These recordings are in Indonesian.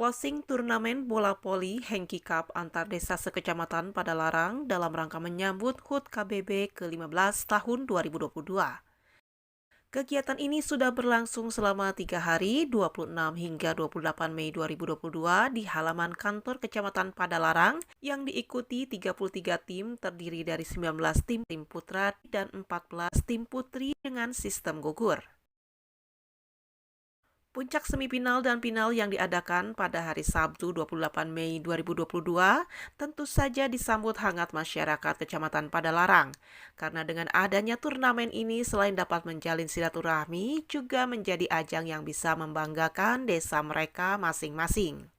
Closing turnamen bola voli Hengki Cup antar desa sekecamatan Padalarang dalam rangka menyambut HUT KBB ke-15 tahun 2022. Kegiatan ini sudah berlangsung selama 3 hari, 26 hingga 28 Mei 2022 di halaman kantor Kecamatan Padalarang yang diikuti 33 tim terdiri dari 19 tim putra dan 14 tim putri dengan sistem gugur. Puncak semifinal dan final yang diadakan pada hari Sabtu 28 Mei 2022 tentu saja disambut hangat masyarakat Kecamatan Padalarang. Karena dengan adanya turnamen ini selain dapat menjalin silaturahmi, juga menjadi ajang yang bisa membanggakan desa mereka masing-masing.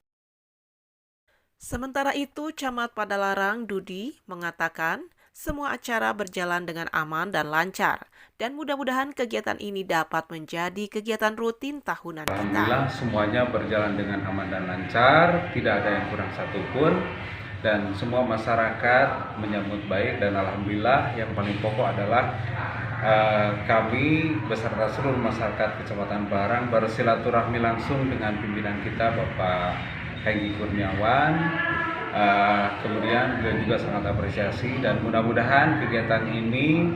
Sementara itu, Camat Padalarang Dudi mengatakan semua acara berjalan dengan aman dan lancar, dan mudah-mudahan kegiatan ini dapat menjadi kegiatan rutin tahunan kita. Alhamdulillah semuanya berjalan dengan aman dan lancar, tidak ada yang kurang satupun, dan semua masyarakat menyambut baik. Dan alhamdulillah yang paling pokok adalah kami beserta seluruh masyarakat Kecamatan Barang bersilaturahmi langsung dengan pimpinan kita Bapak Hengki Kurniawan. Kemudian beliau juga sangat apresiasi, dan mudah-mudahan kegiatan ini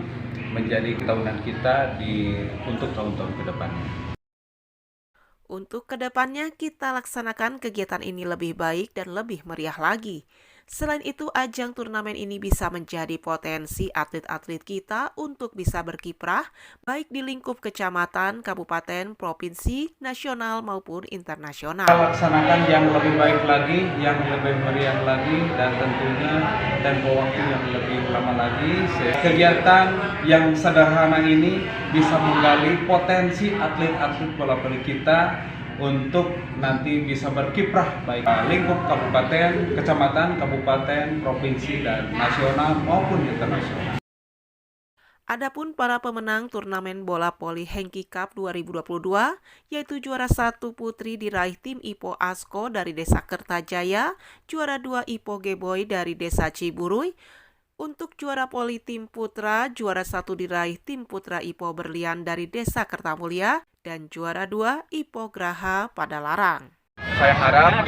menjadi tahunan kita untuk tahun-tahun ke depannya. Untuk kedepannya kita laksanakan kegiatan ini lebih baik dan lebih meriah lagi. Selain itu, ajang turnamen ini bisa menjadi potensi atlet-atlet kita untuk bisa berkiprah baik di lingkup kecamatan, kabupaten, provinsi, nasional maupun internasional. Kita laksanakan yang lebih baik lagi, yang lebih meriah lagi, dan tentunya tempo waktu yang lebih lama lagi. Kegiatan yang sederhana ini bisa menggali potensi atlet-atlet bola voli kita untuk nanti bisa berkiprah baik lingkup kabupaten, kecamatan, kabupaten, provinsi, dan nasional maupun internasional. Adapun para pemenang turnamen bola voli Hengki Cup 2022, yaitu juara 1 putri diraih tim Ipo Asko dari Desa Kertajaya, juara 2 Ipo Geboy dari Desa Ciburuy. Untuk juara voli tim putra, juara 1 diraih tim putra Ipo Berlian dari Desa Kertamulya, dan juara 2 Ipo Graha Padalarang. Saya harap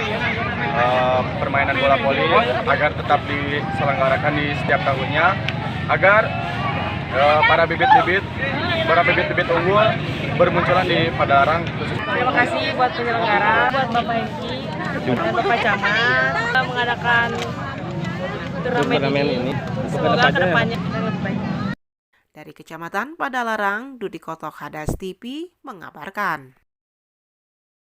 permainan bola voli agar tetap diselenggarakan di setiap tahunnya, agar para bibit-bibit unggul bermunculan di Padalarang. Terima kasih buat penyelenggara, buat Bapak Hengki dan Bapak Camat mengadakan turnamen ini. Semoga kedepannya lebih baik. Dari Kecamatan Padalarang, Dudi Kotok, Hadas TV mengabarkan.